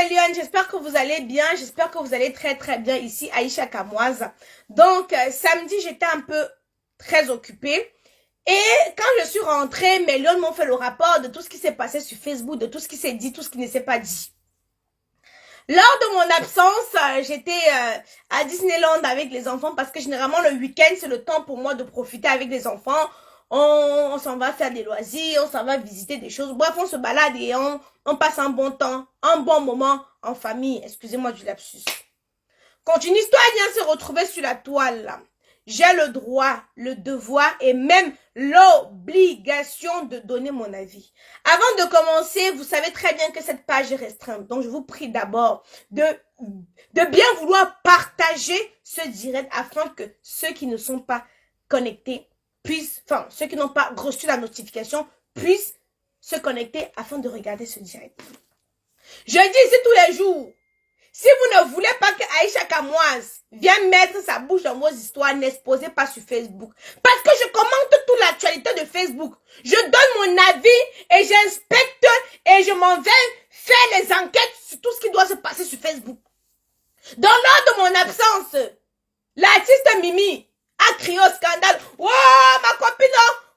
Lyon, j'espère que vous allez bien, j'espère que vous allez très très bien ici, Aïcha Kamoise. Donc, samedi, j'étais un peu très occupée. Et quand je suis rentrée, mes Lyon m'ont fait le rapport de tout ce qui s'est passé sur Facebook, de tout ce qui s'est dit, tout ce qui ne s'est pas dit. Lors de mon absence, j'étais à Disneyland avec les enfants parce que généralement le week-end, c'est le temps pour moi de profiter avec les enfants. On s'en va faire des loisirs, on s'en va visiter des choses. Bref, on se balade et on passe un bon temps, un bon moment en famille. Excusez-moi du lapsus. Quand une histoire vient se retrouver sur la toile, j'ai le droit, le devoir et même l'obligation de donner mon avis. Avant de commencer, vous savez très bien que cette page est restreinte. Donc, je vous prie d'abord de bien vouloir partager ce direct afin que ceux qui ne sont pas connectés puissent, enfin, ceux qui n'ont pas reçu la notification puissent se connecter afin de regarder ce direct. Je dis ici tous les jours, si vous ne voulez pas que Aïcha Kamoise vienne mettre sa bouche dans vos histoires, n'exposez pas sur Facebook. Parce que je commente toute l'actualité de Facebook. Je donne mon avis et j'inspecte et je m'en vais faire les enquêtes sur tout ce qui doit se passer sur Facebook. Dans lors de mon absence, l'artiste Mimi a crié au scandale. Oh, ma copine,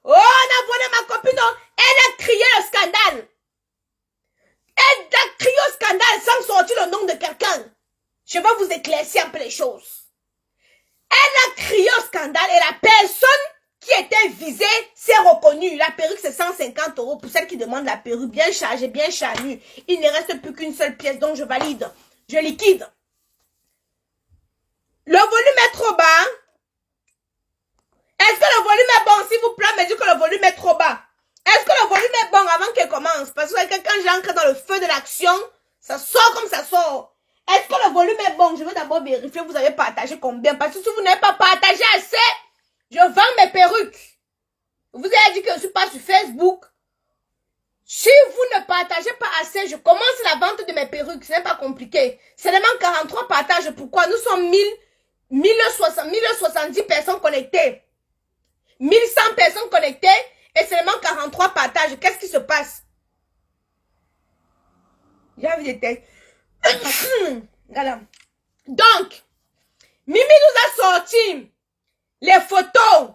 oh, on a volé ma copine. Elle a crié au scandale. Elle a crié au scandale sans sortir le nom de quelqu'un. Je vais vous éclaircir un peu les choses. Elle a crié au scandale et la personne qui était visée s'est reconnue. La perruque, c'est 150 € pour celle qui demande la perruque bien chargée, bien charnue. Il ne reste plus qu'une seule pièce, donc je valide. Je liquide. Le volume est trop bas. Est-ce que le volume est bon? S'il vous plaît, me dites que le volume est trop bas. Est-ce que le volume est bon avant qu'elle commence? Parce que quand j'entre dans le feu de l'action, ça sort comme ça sort. Est-ce que le volume est bon? Je veux d'abord vérifier, vous avez partagé combien? Parce que si vous n'avez pas partagé assez, je vends mes perruques. Vous avez dit que je ne suis pas sur Facebook. Si vous ne partagez pas assez, je commence la vente de mes perruques. Ce n'est pas compliqué. Seulement 43 partages. Pourquoi? Nous sommes 1070 personnes connectées. 1100 personnes connectées. Et seulement 43 partages. Qu'est-ce qui se passe? J'ai envie de tête. Voilà. Donc, Mimi nous a sorti les photos.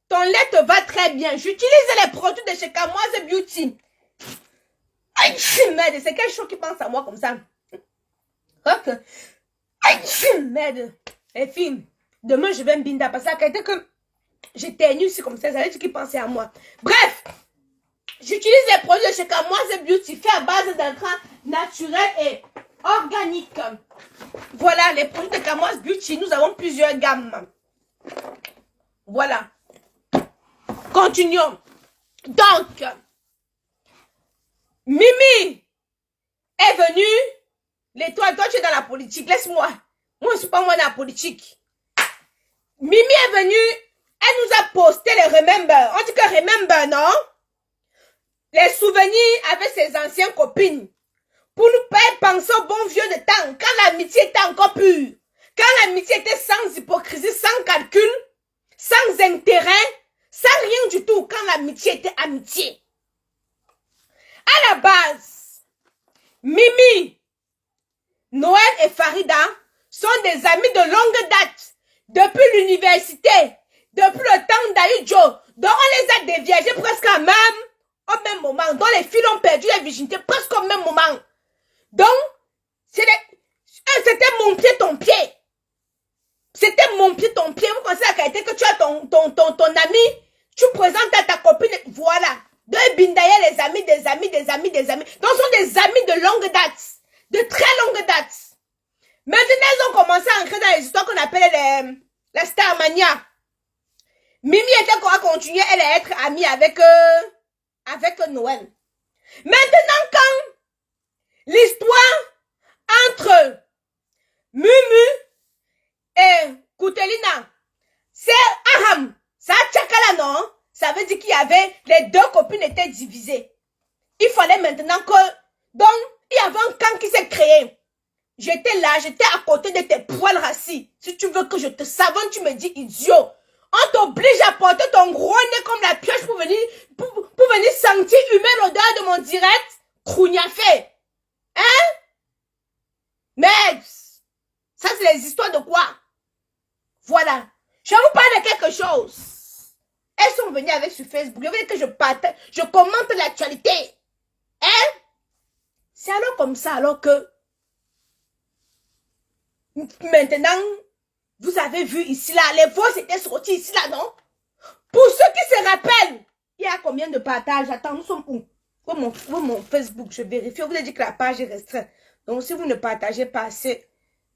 Ton lait te va très bien. J'utilise les produits de chez Kamoise Beauty. Aïe, merde, c'est quel chose qui pense à moi comme ça? Ok. Aïe, merde. Les filles, demain je vais me binda parce que j'éternue ici comme ça veut dire qu'ils pensaient à moi. Bref, j'utilise les produits de chez Kamoise Beauty faits à base d'intrants naturels et organiques. Voilà, les produits de Kamoise Beauty, nous avons plusieurs gammes. Voilà. Continuons. Donc, Mimi est venue. Toi, tu es dans la politique, laisse-moi. Moi, je ne suis pas moi dans la politique. Mimi est venue. Elle nous a posté les remember. On dit que remember, non? Les souvenirs avec ses anciennes copines. Pour nous faire penser au bon vieux de temps. Quand l'amitié était encore pure. Quand l'amitié était sans hypocrisie, sans calcul, sans intérêt, sans rien du tout. Quand l'amitié était amitié. À la base, Mimi, Noël et Farida sont des amis de longue date. Depuis l'université. Depuis le temps d'Aïdjo, dont on les a déviagés presque au même moment, dont les filles ont perdu la virginité presque au même moment. Donc, c'était mon pied, ton pied. C'était mon pied, ton pied. Vous pensez à la qualité que tu as ton ami, tu présentes à ta copine, voilà. De Bindaya, les amis, des amis, des amis, des amis. Donc, ce sont des amis de longue date, de très longue date. Maintenant, ils ont commencé à entrer dans les histoires qu'on appelle la Starmania. Mimi était quoi continuer, elle à être amie avec Noël. Maintenant, quand l'histoire entre Mumu et Koutelina, c'est Aham, ça a tchakala, non? Ça veut dire qu'il y avait, les deux copines étaient divisées. Il fallait maintenant que, donc, il y avait un camp qui s'est créé. J'étais là, j'étais à côté de tes poils rassis. Si tu veux que je te savonne, tu me dis idiot. On t'oblige à porter ton gros nez comme la pioche pour venir sentir humer l'odeur de mon direct. Crouniafé. Hein? les histoires de quoi? Voilà. Je vous parle de quelque chose. Elles sont venues avec sur Facebook. Je veux dire que je partage, je commente l'actualité. Hein? C'est alors comme ça, alors que maintenant, vous avez vu ici, là, les voix étaient sorties ici, là, non? Pour ceux qui se rappellent, il y a combien de partages? Attends, nous sommes où? Mon Facebook, je vérifie. On vous a dit que la page est restreinte. Donc, si vous ne partagez pas assez,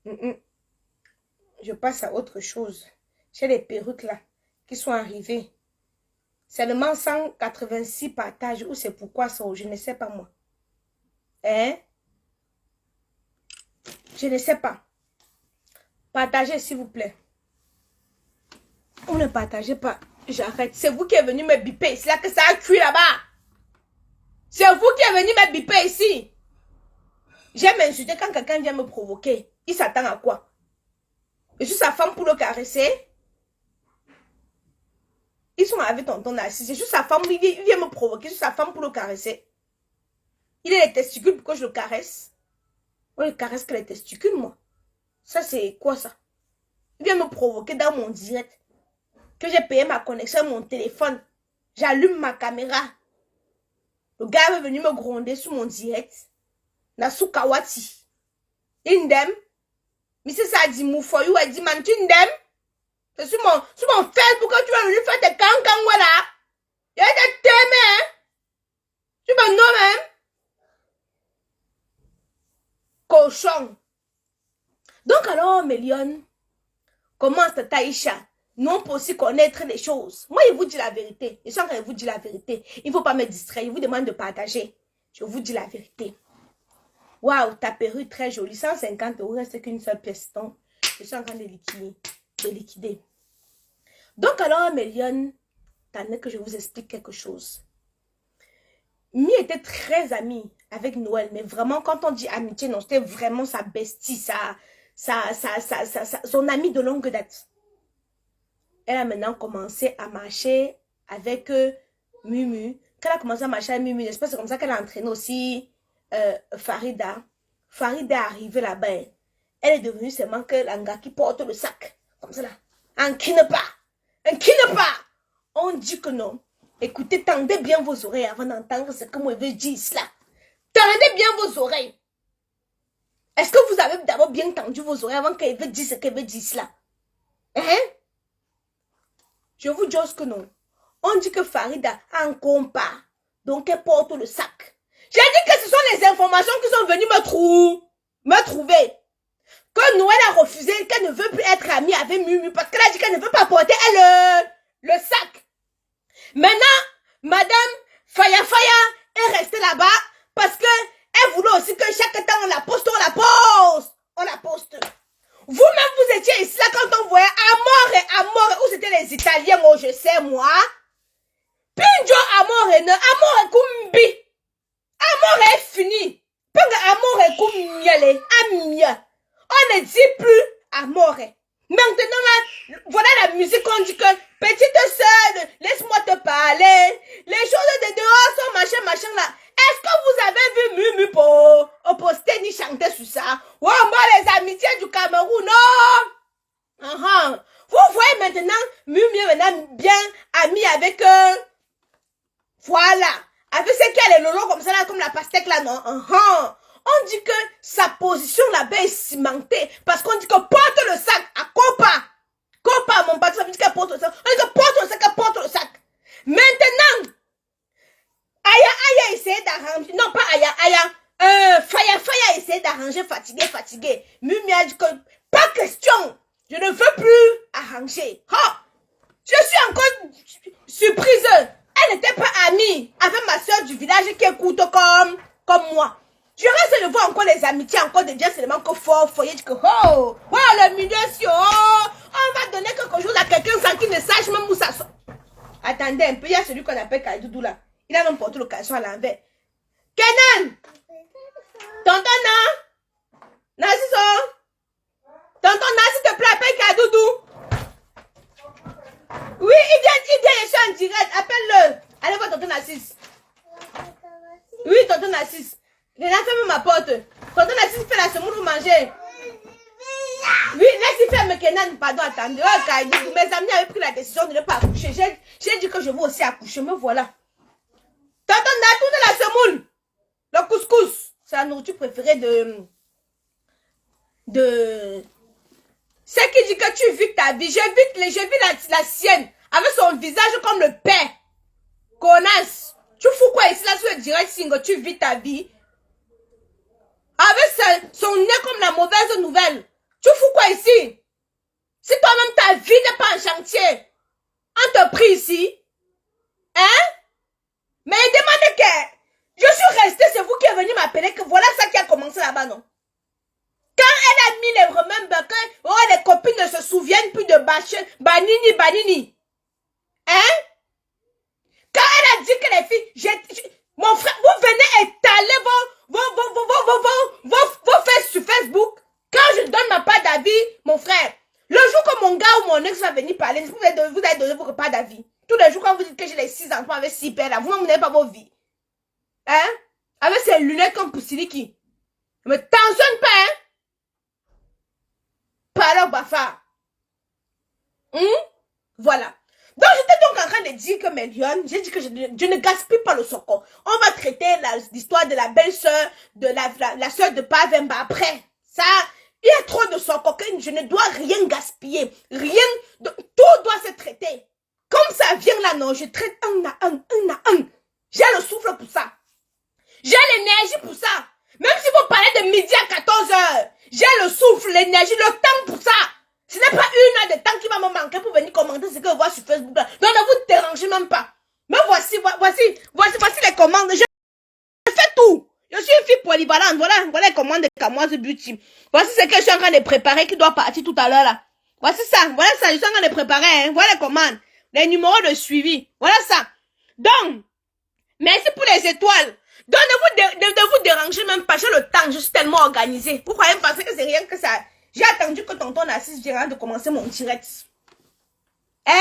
je passe à autre chose. J'ai les perruques, là, qui sont arrivées. Seulement 186 partages. Ou c'est pourquoi ça? Je ne sais pas, moi. Hein? Je ne sais pas. Partagez, s'il vous plaît. Ou ne partagez pas. J'arrête. C'est vous qui êtes venu me biper. C'est là que ça a cuit là-bas. C'est vous qui êtes venu me biper ici. J'aime insulter quand quelqu'un vient me provoquer. Il s'attend à quoi? Je suis sa femme pour le caresser. Ils sont avec tonton Narcisse. Je suis sa femme, il vient me provoquer. Je suis sa femme pour le caresser. Il a les testicules pour que je le caresse. On ne caresse que les testicules, moi. Ça, c'est quoi ça? Il vient me provoquer dans mon direct. Que j'ai payé ma connexion, mon téléphone. J'allume ma caméra. Le gars est venu me gronder sur mon direct. Nasu Kawati. Indem. Mais c'est ça, dit Moufoyou, elle dit, man, tu indem? C'est sur mon Facebook que tu vas venir faire tes cancans, voilà. Il y a des thèmes, hein. Tu me nommes, hein. Cochon. Donc alors, Mélione, comment c'est Taïcha? Non pour aussi connaître les choses. Moi, je vous dis la vérité. Je sens que je vous dis la vérité. Il ne faut pas me distraire. Je vous demande de partager. Je vous dis la vérité. Waouh, ta perruque très jolie. 150 €, reste qu'une seule pièce. Donc, je suis en train de liquider. Donc alors, Mélione, t'en es que je vous explique quelque chose. Mi était très amie avec Noël. Mais vraiment, quand on dit amitié, non, c'était vraiment sa bestie, son amie de longue date. Elle a maintenant commencé à marcher avec Mumu. Quand elle a commencé à marcher avec Mumu, c'est comme ça qu'elle a entraîné aussi Farida. Farida est arrivée là-bas. Elle est devenue seulement que l'anga qui porte le sac. Comme ça là. Un qui ne pas. On dit que non. Écoutez, tendez bien vos oreilles avant d'entendre ce que moi je dis là. Tendez bien vos oreilles. Est-ce que vous avez d'abord bien tendu vos oreilles avant qu'elle veut dire ce qu'elle veut dire là? Hein? Je vous dis que non. On dit que Farida a un compas. Donc elle porte le sac. J'ai dit que ce sont les informations qui sont venues me trouver. Que Noël a refusé, qu'elle ne veut plus être amie avec Mumu parce qu'elle a dit qu'elle ne veut pas porter le sac. Maintenant, Madame Faya est restée là-bas parce qu'elle voulait aussi que chaque temps on la poste. Vous-même, vous étiez ici là quand on voyait Amore, où c'était les Italiens, oh je sais moi. Pinjo Amore, Amore Kumbi. Amore est fini. Pinga Amore Kumbiale, Amia. On ne dit plus Amore. Maintenant là, voilà la musique qu'on dit que petite sœur, laisse-moi te parler. Les choses de dehors sont machin là. Est-ce que vous avez vu Mumu pour poster ni chanter sur ça? Oh, moi les amitiés du Cameroun, non. Vous voyez maintenant, Mumu est maintenant bien amie avec voilà. Avec ce qu'il y a les lolos comme ça là, comme la pastèque là, non. On dit que sa position là-bas est cimentée. Parce qu'on dit que porte le sac à Copa. Copa, mon patron, ça veut dire qu'elle porte le sac. On dit que porte le sac, elle porte le sac. Maintenant, Aya essaie d'arranger. Non, pas Aya. Faya a essayé d'arranger fatigué. Mumi a dit que pas question. Je ne veux plus arranger. Je suis encore surprise. Elle n'était pas amie avec ma soeur du village qui écoute comme moi. Je reste de voir encore les amitiés, encore de dire seulement que fort, foyer, que le milieu, on va donner quelque chose à quelqu'un sans qu'il ne sache même où ça sort. Attendez un peu, il y a celui qu'on appelle Kaidoudou là. Il a même porté le caleçon à l'envers. Kenan! Tonton Nassiso! Tonton Nassi, s'il te plaît, appelle Kaidoudou. Oui, il vient, je suis en direct, appelle-le. Allez voir tonton Nassis. Oui, tonton Nassis. Renan, ferme ma porte. Tonton Nassis fait la semoule pour manger. Oui, laisse faire me kenan, pardon, attendez. Mes amis avaient pris la décision de ne pas accoucher. J'ai dit que je veux aussi accoucher, me voilà. T'entends, tout de la semoule. Le couscous, c'est la nourriture préférée de... C'est qui dit que tu vis ta vie. J'ai vu la sienne. Avec son visage comme le père. Connasse. Tu fous quoi ici là sur le direct single, tu vis ta vie. Avec son nez comme la mauvaise nouvelle. Tu fous quoi ici? Si toi-même ta vie n'est pas en chantier, on te prie ici. Hein? Mais demandez que je suis restée, c'est vous qui êtes venu m'appeler, que voilà ça qui a commencé là-bas, non? Quand elle a mis les remember, que oh, les copines ne se souviennent plus de Banini. Hein? Quand elle a dit que les filles, mon frère, vous venez étaler vos faits sur Facebook. Quand je donne ma part d'avis, mon frère, le jour que mon gars ou mon ex va venir parler, vous allez donner vos repas d'avis. Tous les jours quand vous dites que j'ai les 6 enfants avec 6 pères là, vous n'avez pas vos vies. Hein? Avec ces lunettes comme Poussiliki. Ne me tensionne pas, hein? Pas alors, Bafa. Voilà. Donc, j'étais donc en train de dire que mes lionnes, j'ai dit que je ne gaspille pas le soko. On va traiter l'histoire de la belle-sœur, de la sœur de Pavemba après. Ça, il y a trop de soko que je ne dois rien gaspiller. Rien, tout doit se traiter. Comme ça vient là, non, je traite un à un. J'ai le souffle pour ça. J'ai l'énergie pour ça. Même si vous parlez de midi à 14h, j'ai le souffle, l'énergie, le temps pour ça. Ce n'est pas 1 heure de temps qui va me manquer pour venir commenter ce que je vois sur Facebook. Donc ne vous dérangez même pas. Mais voici les commandes. Je fais tout. Je suis une fille polyvalente. Voilà les commandes de Kamoise Beauty. Voici ce que je suis en train de préparer qui doit partir tout à l'heure là. Voici ça. Voilà ça. Je suis en train de préparer. Hein. Voilà les commandes. Les numéros de suivi. Voilà ça. Donc, merci pour les étoiles. Donc ne vous dérangez même pas. J'ai le temps. Je suis tellement organisée. Vous croyez me penser que c'est rien que ça. J'ai attendu que tonton Narcisse vienne de commencer mon direct. Hein?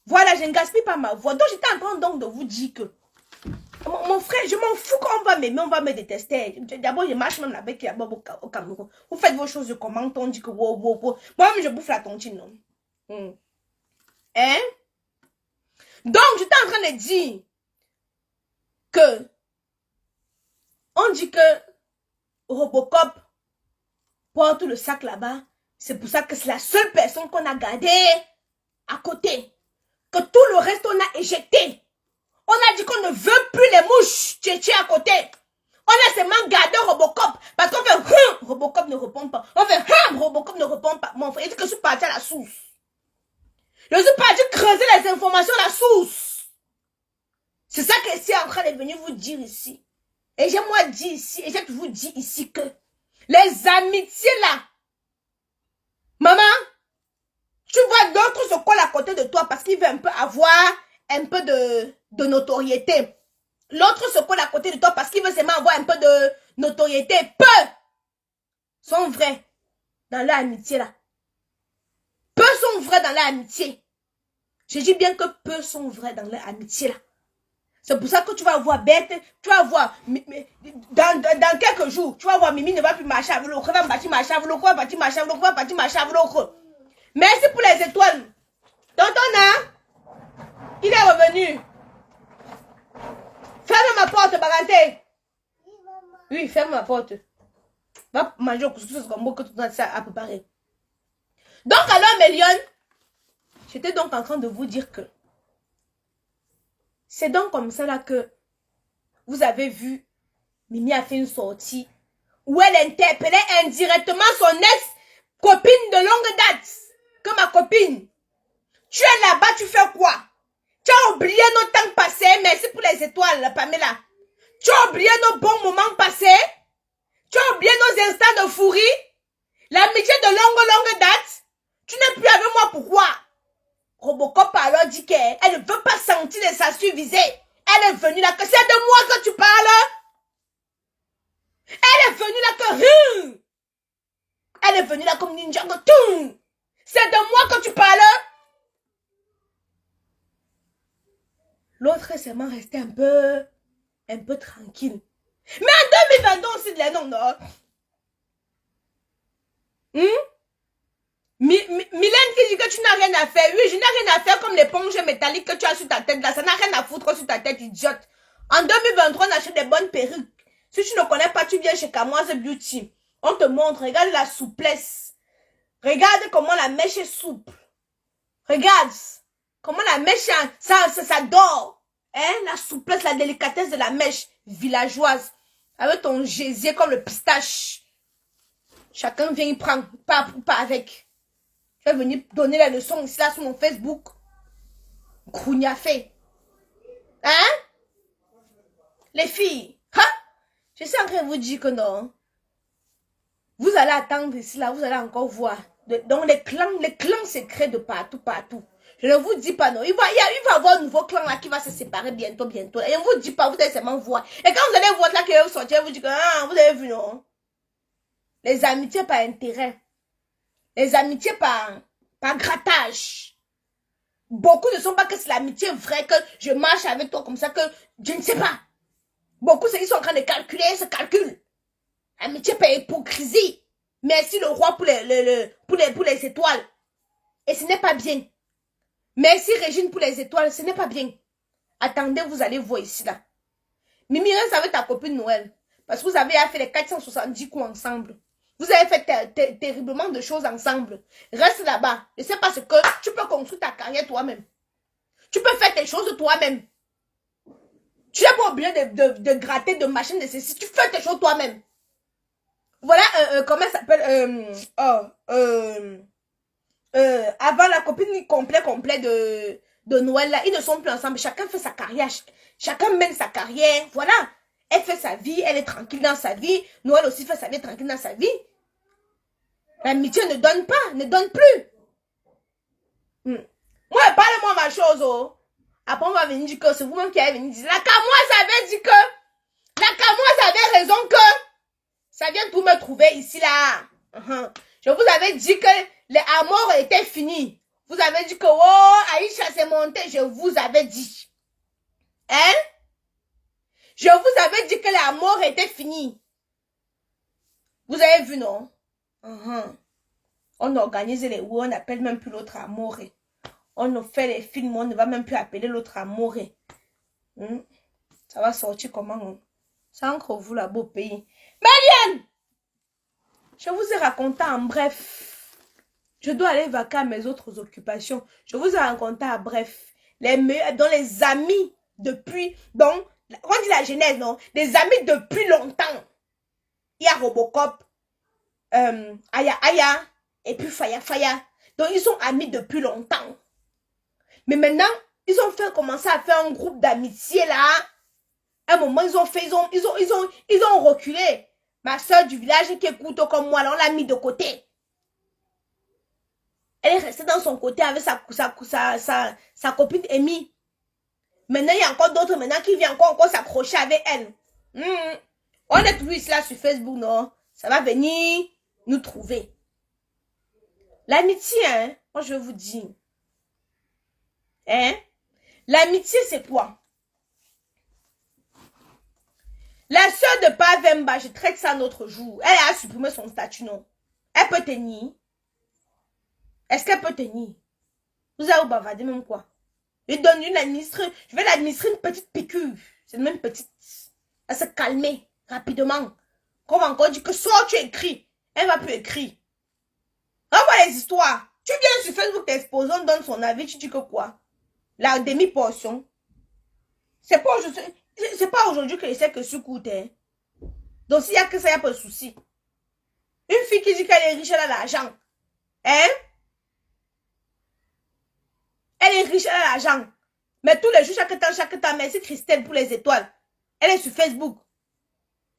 Voilà, je ne gaspille pas ma voix. Donc, j'étais en train donc de vous dire que mon frère, je m'en fous quand on va m'aimer, on va me détester. D'abord, je marche même avec au Cameroun. Vous faites vos choses, je commente, on dit que wow. Moi-même, je bouffe la tontine, non? Hein? Donc, j'étais en train de dire que on dit que Robocop porte le sac là-bas. C'est pour ça que c'est la seule personne qu'on a gardée à côté. Que tout le reste, on a éjecté. On a dit qu'on ne veut plus les mouches tchétchées à côté. On a seulement gardé Robocop. Parce qu'on fait Robocop ne répond pas. On fait Robocop ne répond pas. Mon frère, il dit que je suis parti à la source. Je suis parti creuser les informations à la source. C'est ça que c'est en train de venir vous dire ici. Et j'ai moi dit ici, et j'ai vous dit ici que les amitiés là, maman, tu vois d'autres se collent à côté de toi parce qu'il veut un peu avoir un peu de notoriété. L'autre se colle à côté de toi parce qu'il veut seulement avoir un peu de notoriété. Peu sont vrais dans leur amitié là. Peu sont vrais dans leur amitié. Je dis bien que peu sont vrais dans leur amitié là. C'est pour ça que tu vas voir Bête, tu vas voir, dans quelques jours, tu vas voir Mimi ne va plus marcher avec l'autre, va marcher avec l'autre, va marcher avec l'autre. Merci pour les étoiles. Tonton, il est revenu. Ferme ma porte, Baganté. Oui, ferme ma porte. Va manger au couscous comme que tu as ça à préparer. Donc alors, mes lions, j'étais donc en train de vous dire que c'est donc comme ça là que vous avez vu, Mimi a fait une sortie où elle interpellait indirectement son ex-copine de longue date. Que ma copine, tu es là-bas, tu fais quoi? Tu as oublié nos temps passés. Merci pour les étoiles, Pamela. Tu as oublié nos bons moments passés. Tu as oublié nos instants de fourie. L'amitié de longue date. Tu n'es plus avec moi, pourquoi? Robocop alors dit qu'elle ne veut pas sentir les statuts visés. Elle est venue là que c'est de moi que tu parles. Elle est venue là que... Elle est venue là comme ninja que tout. C'est de moi que tu parles. L'autre est seulement resté un peu tranquille. Mais en 2022 aussi, les noms, non? Mylène qui dit que tu n'as rien à faire. Oui, je n'ai rien à faire comme l'éponge métallique que tu as sur ta tête là. Ça n'a rien à foutre sur ta tête, idiote. En 2023, on achète des bonnes perruques. Si tu ne connais pas, tu viens chez Kamoise Beauty. On te montre, regarde la souplesse. Regarde comment la mèche est souple. Regarde comment la mèche, ça dort. Hein? La souplesse, la délicatesse de la mèche villageoise. Avec ton gésier comme le pistache. Chacun vient y prendre, pas avec. Je vais venir donner la leçon ici là sur mon Facebook. Grougnafé. Hein? Les filles. Hein? Je suis en train de vous dire que non. Vous allez attendre ici là, vous allez encore voir. Donc les clans secrets de partout. Je ne vous dis pas non. Il va y avoir un nouveau clan là qui va se séparer bientôt. Et je ne vous dis pas, vous allez seulement voir. Et quand vous allez voir là que vous sortir, vous dites que ah, vous avez vu non? Les amitiés par intérêt. Les amitiés par grattage. Beaucoup ne sont pas que c'est l'amitié vraie, que je marche avec toi comme ça, que je ne sais pas. Beaucoup, c'est qu'ils sont en train de calculer ce calcul. Amitié par hypocrisie. Merci le roi pour les étoiles. Et ce n'est pas bien. Merci Régine pour les étoiles, ce n'est pas bien. Attendez, vous allez voir ici là. Mimi, reste avec ta copine Noël. Parce que vous avez fait les 470 coups ensemble. Vous avez fait terriblement de choses ensemble. Reste là-bas. Je ne sais pas ce que tu peux construire ta carrière toi-même. Tu peux faire tes choses toi-même. Tu n'es pas obligé de gratter de machine de ceci. Tu fais tes choses toi-même. Voilà, comment ça s'appelle? Avant la copine complet de Noël, là, ils ne sont plus ensemble. Chacun fait sa carrière. Chacun mène sa carrière. Voilà. Elle fait sa vie. Elle est tranquille dans sa vie. Noël aussi fait sa vie tranquille dans sa vie. L'amitié ne donne pas. Ne donne plus. Moi, parlez-moi ma chose. Oh. Après, on va venir dire que c'est vous-même qui avez venu dire. La Kamoise avait dit que. La Kamoise avait raison que. Ça vient tout me trouver ici, là. Je vous avais dit que les amours étaient finis. Vous avez dit que, oh, Aïcha s'est montée. Je vous avais dit. Hein? Je vous avais dit que les amours étaient finis. Vous avez vu, non? On organise les où, on n'appelle même plus l'autre amour. On fait les films, on ne va même plus appeler l'autre amour. Ça va sortir comment? C'est entre vous, là, beau pays. Marianne! Je vous ai raconté en bref. Je dois aller vaquer à mes autres occupations. Je vous ai raconté en bref. Les meilleurs, dont les amis depuis, donc, on dit la genèse, non? Les amis depuis longtemps. Il y a Robocop, Aya, et puis Faya. Donc, ils sont amis depuis longtemps. Mais maintenant, ils ont commencé à faire un groupe d'amitié, là. À un moment, ils ont reculé. Ma soeur du village qui écoute comme moi, là, on l'a mis de côté. Elle est restée dans son côté avec sa copine Amy. Maintenant, il y a encore d'autres maintenant qui viennent encore s'accrocher avec elle. On est toujours ici là sur Facebook, non? Ça va venir nous trouver. L'amitié, hein? Moi, je vous dis. Hein? L'amitié, c'est quoi? La sœur de Pavemba, je traite ça un autre jour. Elle a supprimé son statut, non? Elle peut tenir. Est-ce qu'elle peut tenir? Vous avez bavardé même quoi? Je donne une administrer. Je vais l'administrer une petite piqûre. C'est même petite. Elle se calmer rapidement. Comme encore dit que soit tu écris. Elle va plus écrire. Renvoie les histoires. Tu viens sur Facebook t'exposer, on donne son avis, tu dis que quoi? La demi-portion. C'est pas aujourd'hui. C'est pas aujourd'hui que je sais que je coûte. Hein. Donc s'il y a que ça, il n'y a pas de souci. Une fille qui dit qu'elle est riche, elle a l'argent. Hein? Elle est riche, elle a l'argent. Mais tous les jours, chaque temps, merci Christelle pour les étoiles. Elle est sur Facebook.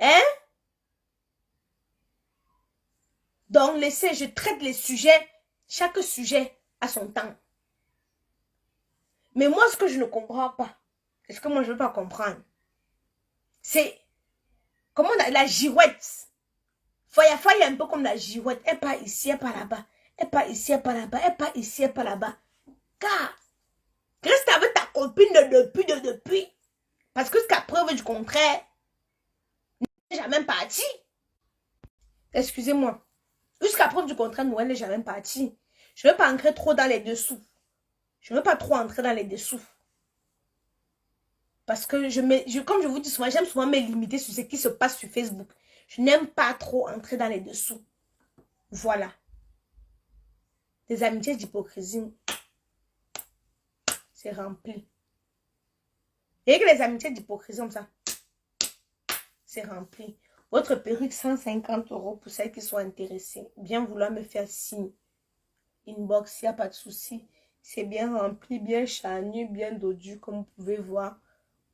Hein? Donc, laissez, je traite les sujets, chaque sujet à son temps. Mais moi, ce que je ne comprends pas, c'est ce que moi, je ne veux pas comprendre. C'est, comment on a la girouette. Faya un peu comme la girouette. Elle part ici, elle part là-bas. Elle part ici, elle part là-bas. Elle part ici, elle part là-bas. Car, reste avec ta copine de depuis. Parce que jusqu'à preuve du contraire, n'est jamais parti. Excusez-moi. Jusqu'à preuve du contraire, Noël n'est jamais parti. Je ne veux pas entrer trop dans les dessous. Je ne veux pas trop entrer dans les dessous. Parce que comme je vous dis souvent, j'aime souvent me limiter sur ce qui se passe sur Facebook. Je n'aime pas trop entrer dans les dessous. Voilà. Des amitiés d'hypocrisie. C'est rempli. Et que les amitiés d'hypocrisie comme ça. C'est rempli. Votre perruque, 150 € pour celles qui sont intéressées. Bien vouloir me faire signe. Inbox, il n'y a pas de souci. C'est bien rempli, bien charnu, bien dodu, comme vous pouvez voir.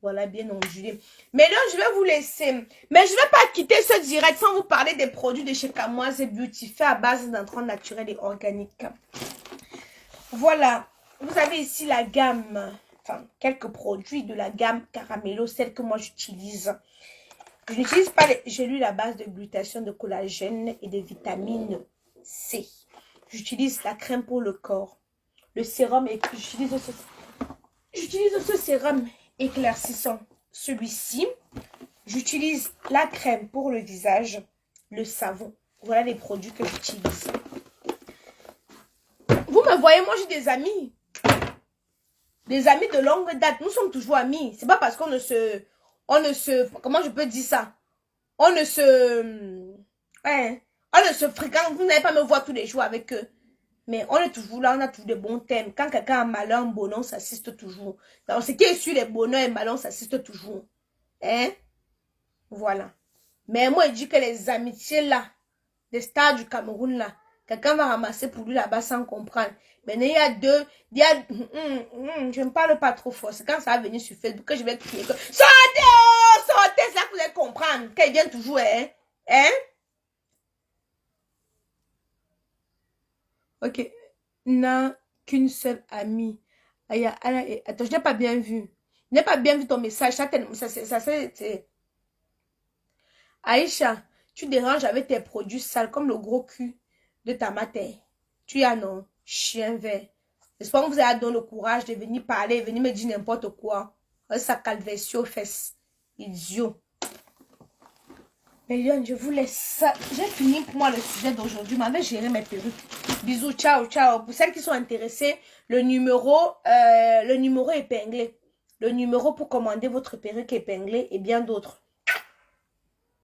Voilà, bien ondulé. Mais là, je vais vous laisser. Mais je ne vais pas quitter ce direct sans vous parler des produits de chez Camoise Beauty, fait à base d'intrants naturels et organiques. Voilà. Vous avez ici la gamme, enfin, quelques produits de la gamme Caramello, celle que moi j'utilise. Je n'utilise pas les gélules à base de glutation, de collagène et de vitamine C. J'utilise la crème pour le corps. Le sérum, et j'utilise ce sérum éclaircissant. Celui-ci, j'utilise la crème pour le visage, le savon. Voilà les produits que j'utilise. Vous me voyez, moi j'ai des amis. Des amis de longue date. Nous sommes toujours amis. C'est pas parce qu'on ne se... comment je peux dire ça? On ne se fréquente. Vous n'allez pas me voir tous les jours avec eux. Mais on est toujours là, on a toujours des bons thèmes. Quand quelqu'un a malheur, un bonheur, on s'assiste toujours. Donc, ce qui est sur les bonheurs et malheurs, on s'assiste toujours. Hein? Voilà. Mais moi, je dis que les amitiés là, des stars du Cameroun là, quelqu'un va ramasser pour lui là-bas sans comprendre. Mais il y a deux, je ne parle pas trop fort. C'est quand ça va venir sur Facebook que je vais crier que sortez, oh, sortez, c'est là que vous allez comprendre. Qu'elle vient toujours, hein? Hein? Ok. N'a qu'une seule amie. Attends, je n'ai pas bien vu. Je n'ai pas bien vu ton message. C'est... Aïcha, tu déranges avec tes produits sales comme le gros cul de ta mater. Tu as non, chien vert. J'espère que vous avez donné le courage de venir parler, venir me dire n'importe quoi. Ça calvession aux fesses. Idiot. Mais Lyon, je vous laisse. J'ai fini pour moi le sujet d'aujourd'hui. Je m'avais géré mes perruques. Bisous, ciao, ciao. Pour celles qui sont intéressées, le numéro épinglé. Le numéro pour commander votre perruque épinglée et bien d'autres.